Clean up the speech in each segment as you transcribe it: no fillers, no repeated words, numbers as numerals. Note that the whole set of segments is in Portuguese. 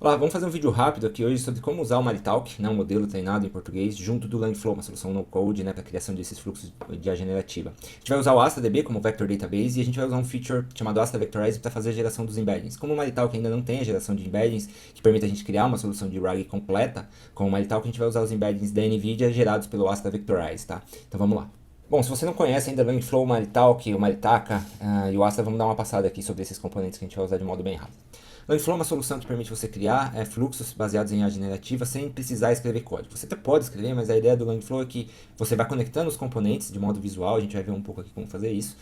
Olá, vamos fazer um vídeo rápido aqui hoje sobre como usar o Malitalk, né, um modelo treinado em português, junto do Langflow, uma solução no-code, né, para a criação desses fluxos de IA generativa. A gente vai usar o AstaDB como Vector Database e a gente vai usar um feature chamado Asta Vectorize para fazer a geração dos embeddings. Como o Malitalk ainda não tem a geração de embeddings, que permite a gente criar uma solução de RAG completa, com o Malitalk a gente vai usar os embeddings da NVIDIA gerados pelo Asta Vectorize, tá? Então vamos lá. Bom, se você não conhece ainda Langflow, o Malitalk, o Maritaka e o Asta, vamos dar uma passada aqui sobre esses componentes que a gente vai usar de modo bem rápido. Langflow é uma solução que permite você criar fluxos baseados em IA generativa sem precisar escrever código. Você até pode escrever, mas a ideia do Langflow é que você vai conectando os componentes de modo visual, a gente vai ver um pouco aqui como fazer isso,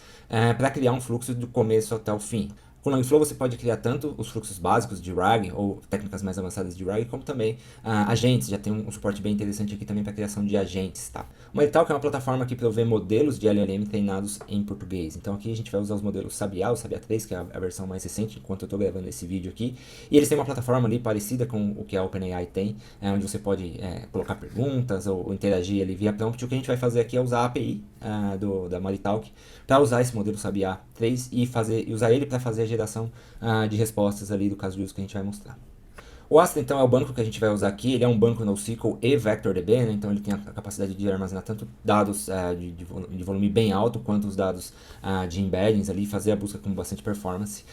para criar um fluxo do começo até o fim. Com o Langflow você pode criar tanto os fluxos básicos de RAG ou técnicas mais avançadas de RAG, como também agentes. Já tem um suporte bem interessante aqui também para a criação de agentes. Tá? O Malitalk é uma plataforma que provê modelos de LLM treinados em português. Então aqui a gente vai usar os modelos Sabiá, o Sabiá 3, que é a versão mais recente, enquanto eu estou gravando esse vídeo aqui. E eles têm uma plataforma ali parecida com o que a OpenAI tem, onde você pode colocar perguntas ou interagir ali via prompt. O que a gente vai fazer aqui é usar a API da Malitalk para usar esse modelo Sabiá 3 e usar ele para fazer a geração de respostas ali do caso de uso que a gente vai mostrar. O Asta, então, é o banco que a gente vai usar aqui. Ele é um banco NoSQL e VectorDB, né? Então ele tem a capacidade de armazenar tanto dados de volume bem alto, quanto os dados de embeddings ali, fazer a busca com bastante performance.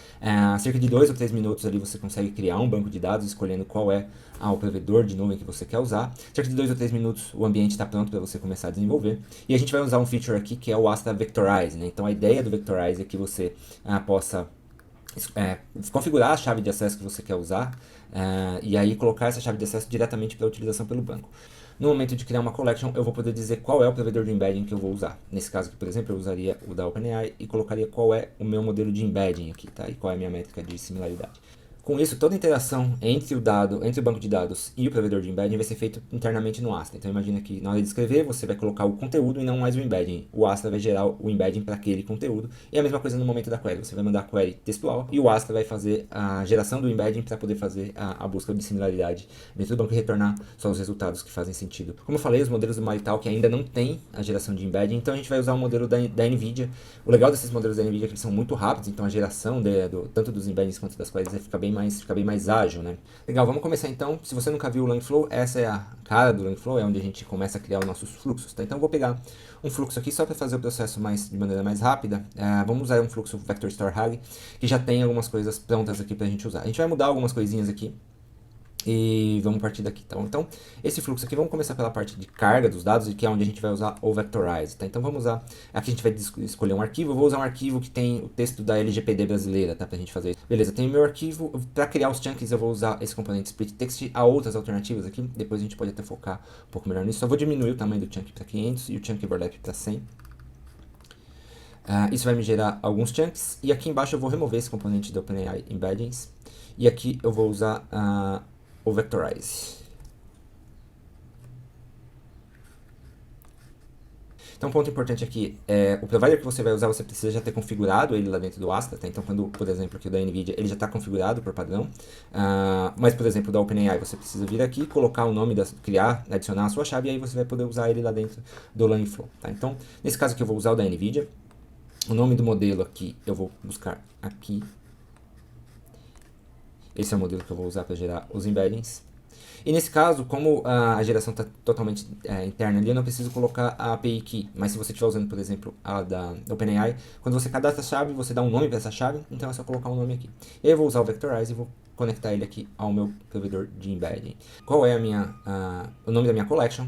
Cerca de 2 ou 3 minutos ali você consegue criar um banco de dados, escolhendo qual é o provedor de nuvem que você quer usar. Cerca de 2 ou 3 minutos o ambiente está pronto para você começar a desenvolver. E a gente vai usar um feature aqui que é o Asta Vectorize, né? Então a ideia do Vectorize é que você possa configurar a chave de acesso que você quer usar e aí colocar essa chave de acesso diretamente para a utilização pelo banco. No momento de criar uma collection, eu vou poder dizer qual é o provedor de embedding que eu vou usar. Nesse caso aqui, por exemplo, eu usaria o da OpenAI e colocaria qual é o meu modelo de embedding aqui, tá? E qual é a minha métrica de similaridade. Com isso, toda a interação entre o banco de dados e o provedor de embedding vai ser feito internamente no Asta. Então imagina que na hora de escrever, você vai colocar o conteúdo e não mais o embedding. O Asta vai gerar o embedding para aquele conteúdo. E a mesma coisa no momento da query. Você vai mandar a query textual e o Asta vai fazer a geração do embedding para poder fazer a busca de similaridade dentro do banco e retornar só os resultados que fazem sentido. Como eu falei, os modelos do Malitalk ainda não tem a geração de embedding, então a gente vai usar o modelo da NVIDIA. O legal desses modelos da NVIDIA é que eles são muito rápidos, então a geração tanto dos embeddings quanto das queries fica bem mais ágil, né? Legal, vamos começar então. Se você nunca viu o Langflow, essa é a cara do Langflow, é onde a gente começa a criar os nossos fluxos, tá? Então eu vou pegar um fluxo aqui só para fazer o processo de maneira mais rápida. Vamos usar um fluxo Vector Store RAG, que já tem algumas coisas prontas aqui para a gente usar. A gente vai mudar algumas coisinhas aqui. E vamos partir daqui, tá? Então, esse fluxo aqui, vamos começar pela parte de carga dos dados, que é onde a gente vai usar o Vectorize, tá? Então, vamos usar, aqui a gente vai escolher um arquivo, eu vou usar um arquivo que tem o texto da LGPD brasileira, tá? Pra gente fazer isso. Beleza, tem o meu arquivo, para criar os chunks eu vou usar esse componente split text, há outras alternativas aqui, depois a gente pode até focar um pouco melhor nisso. Só vou diminuir o tamanho do chunk para 500 e o chunk overlap para 100. Isso vai me gerar alguns chunks, e aqui embaixo eu vou remover esse componente do OpenAI Embeddings, e aqui eu vou usar o Vectorize. Então, um ponto importante aqui é o provider que você vai usar, você precisa já ter configurado ele lá dentro do Asta, tá? Então, quando, por exemplo, aqui o da NVIDIA, ele já está configurado por padrão, mas, por exemplo, da OpenAI, você precisa vir aqui, colocar o nome, adicionar a sua chave, e aí você vai poder usar ele lá dentro do Langflow, tá? Então, nesse caso aqui eu vou usar o da NVIDIA, o nome do modelo aqui eu vou buscar aqui. Esse é o modelo que eu vou usar para gerar os embeddings. E nesse caso, como a geração está totalmente interna ali, eu não preciso colocar a API key. Mas se você estiver usando, por exemplo, a da OpenAI, quando você cadastra a chave, você dá um nome para essa chave, então é só colocar um nome aqui. E aí eu vou usar o Vectorize e vou conectar ele aqui ao meu provedor de embedding. Qual é o nome da minha collection?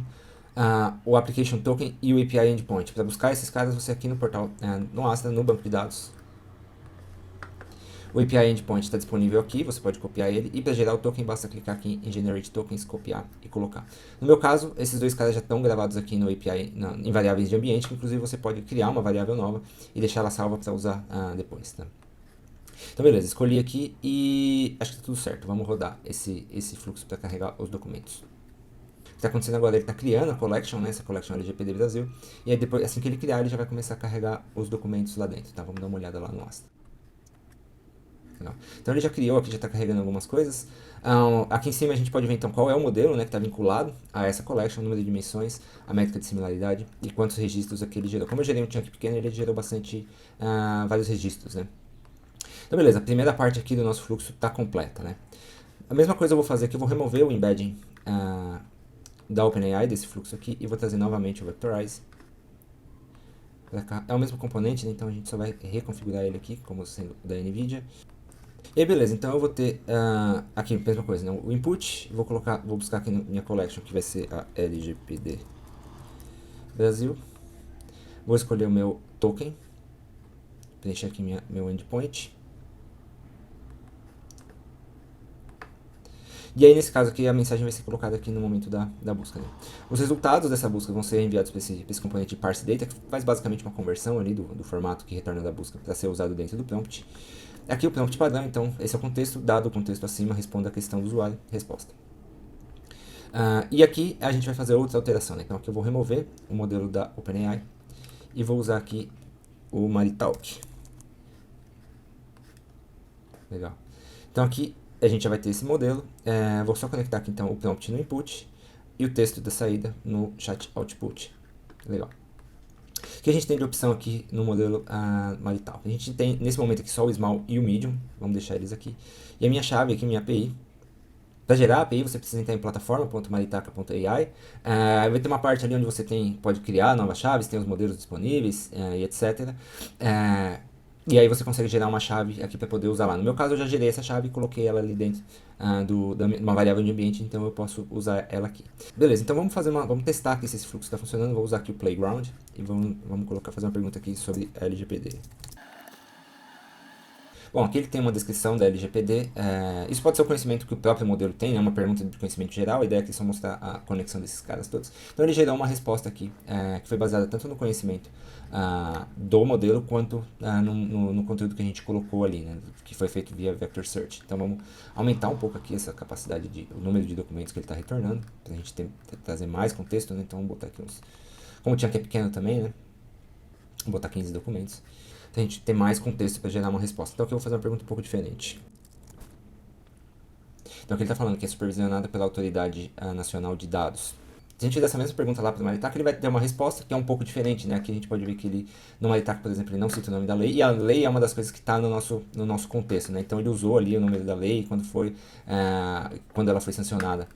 O Application Token e o API Endpoint. Para buscar esses caras, você aqui no portal, no Asta, no banco de dados. O API Endpoint está disponível aqui, você pode copiar ele, e para gerar o token basta clicar aqui em Generate Tokens, copiar e colocar. No meu caso, esses dois caras já estão gravados aqui no API, em variáveis de ambiente, que inclusive você pode criar uma variável nova e deixar ela salva para usar depois. Tá? Então beleza, escolhi aqui e acho que está tudo certo. Vamos rodar esse fluxo para carregar os documentos. O que está acontecendo agora, ele está criando a collection, né, essa collection LGPD Brasil, e aí depois, assim que ele criar, ele já vai começar a carregar os documentos lá dentro. Tá? Vamos dar uma olhada lá no Asta. Então ele já criou, aqui já está carregando algumas coisas. Aqui em cima a gente pode ver então qual é o modelo, né, que está vinculado a essa collection, o número de dimensões, a métrica de similaridade e quantos registros aqui ele gerou. Como eu gerei um chunk pequeno, ele gerou bastante, vários registros, né. Então beleza, a primeira parte aqui do nosso fluxo está completa, né. A mesma coisa eu vou fazer aqui, eu vou remover o embedding da OpenAI, desse fluxo aqui, e vou trazer novamente o Vectorize pra cá. É o mesmo componente, né? Então a gente só vai reconfigurar ele aqui, como sendo da NVIDIA. E aí, beleza, então eu vou ter aqui, mesma coisa, né? O input, vou buscar aqui na minha collection, que vai ser a LGPD Brasil. Vou escolher o meu token, preencher aqui meu endpoint. E aí, nesse caso aqui, a mensagem vai ser colocada aqui no momento da busca, né? Os resultados dessa busca vão ser enviados para esse componente de parse data, que faz basicamente uma conversão ali do formato que retorna da busca para ser usado dentro do prompt. Aqui o prompt padrão, então, esse é o contexto, dado o contexto acima, responda a questão do usuário, resposta. E aqui a gente vai fazer outra alteração, né? Então aqui eu vou remover o modelo da OpenAI e vou usar aqui o Maritalk. Legal. Então aqui a gente já vai ter esse modelo. Vou só conectar aqui então o prompt no input e o texto da saída no chat output. Legal. O que a gente tem de opção aqui no modelo Maritalk? A gente tem nesse momento aqui só o small e o medium. Vamos deixar eles aqui. E a minha chave aqui, minha API. Para gerar a API, você precisa entrar em plataforma.maritaka.ai. Vai ter uma parte ali onde você pode criar novas chaves, tem os modelos disponíveis e etc. E aí você consegue gerar uma chave aqui para poder usar lá. No meu caso, eu já gerei essa chave e coloquei ela ali dentro de uma variável de ambiente, então eu posso usar ela aqui. Beleza, então vamos testar aqui se esse fluxo está funcionando. Vou usar aqui o Playground e vamos fazer uma pergunta aqui sobre LGPD. Bom, aqui ele tem uma descrição da LGPD. Isso pode ser o conhecimento que o próprio modelo tem, né? Uma pergunta de conhecimento geral. A ideia aqui é só mostrar a conexão desses caras todos. Então ele gerou uma resposta aqui, que foi baseada tanto no conhecimento do modelo, quanto no conteúdo que a gente colocou ali, né? Que foi feito via Vector Search. Então vamos aumentar um pouco aqui essa capacidade, o número de documentos que ele está retornando, para a gente trazer mais contexto, né? Então vamos botar aqui uns... Como o chunk é pequeno também, né? Vou botar 15 documentos. Então a gente tem mais contexto para gerar uma resposta. Então aqui eu vou fazer uma pergunta um pouco diferente. Então aqui ele está falando que é supervisionada pela Autoridade Nacional de Dados. Se a gente fizer essa mesma pergunta lá para o Maritaka, ele vai ter uma resposta que é um pouco diferente, né? Aqui a gente pode ver que ele, no Maritaka, por exemplo, ele não cita o nome da lei, e a lei é uma das coisas que está no nosso contexto, né? Então ele usou ali o número da lei quando ela foi sancionada.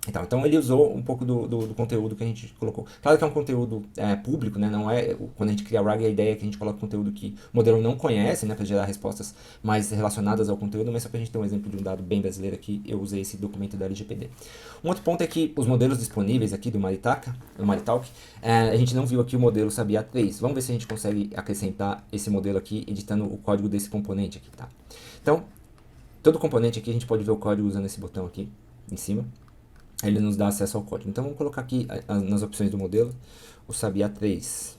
Então ele usou um pouco do conteúdo que a gente colocou. Claro que é um conteúdo público, né? Não é, quando a gente cria RAG, a ideia é que a gente coloque conteúdo que o modelo não conhece, né? Para gerar respostas mais relacionadas ao conteúdo, mas só para a gente ter um exemplo de um dado bem brasileiro aqui, eu usei esse documento da LGPD. Um outro ponto é que os modelos disponíveis aqui do Maritalk, a gente não viu aqui o modelo Sabia 3. Vamos ver se a gente consegue acrescentar esse modelo aqui, editando o código desse componente aqui, tá? Então, todo componente aqui a gente pode ver o código usando esse botão aqui em cima. Ele nos dá acesso ao código. Então vamos colocar aqui nas opções do modelo o Sabia 3.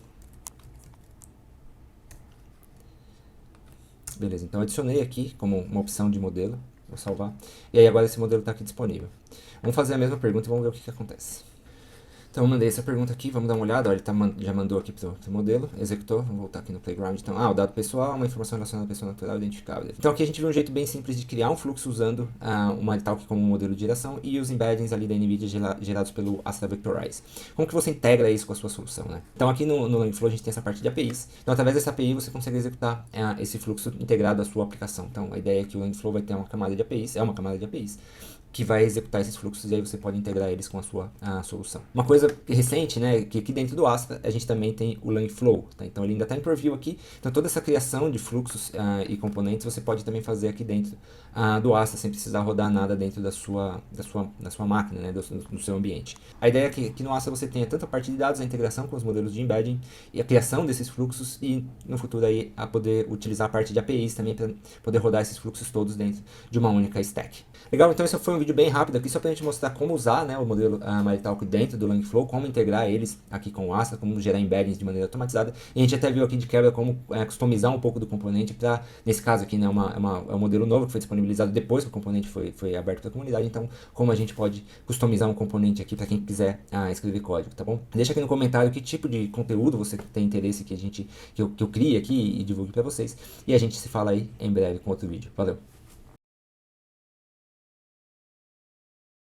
Beleza, então adicionei aqui como uma opção de modelo. Vou salvar. E aí agora esse modelo está aqui disponível. Vamos fazer a mesma pergunta e vamos ver o que acontece. Então eu mandei essa pergunta aqui, vamos dar uma olhada. Ó, ele já mandou aqui para o modelo, executou. Vamos voltar aqui no Playground. Então, o dado pessoal, uma informação relacionada à pessoa natural identificável. Então aqui a gente viu um jeito bem simples de criar um fluxo usando o Maritalk como modelo de geração e os embeddings ali da NVIDIA gerados pelo Astra Vectorize. Como que você integra isso com a sua solução, né? Então aqui no Langflow a gente tem essa parte de APIs. Então através dessa API você consegue executar esse fluxo integrado à sua aplicação. Então a ideia é que o Langflow vai ter uma camada de APIs, que vai executar esses fluxos e aí você pode integrar eles com a sua solução. Uma coisa recente, né, que aqui dentro do Astra a gente também tem o Langflow, tá? Então ele ainda está em preview aqui, então toda essa criação de fluxos e componentes você pode também fazer aqui dentro do Astra, sem precisar rodar nada dentro da sua máquina, né, do seu ambiente. A ideia é que aqui no Astra você tenha tanto a parte de dados, a integração com os modelos de embedding e a criação desses fluxos e no futuro aí a poder utilizar a parte de APIs também para poder rodar esses fluxos todos dentro de uma única stack. Legal, então esse foi um vídeo bem rápido aqui, só para a gente mostrar como usar, né, o modelo Maritalk dentro do Langflow, como integrar eles aqui com o Astra, como gerar embeddings de maneira automatizada. E a gente até viu aqui de quebra como customizar um pouco do componente para, nesse caso aqui, né, é um modelo novo que foi disponibilizado depois que o componente foi aberto para a comunidade. Então, como a gente pode customizar um componente aqui para quem quiser escrever código, tá bom? Deixa aqui no comentário que tipo de conteúdo você tem interesse que eu crie aqui e divulgue para vocês. E a gente se fala aí em breve com outro vídeo. Valeu!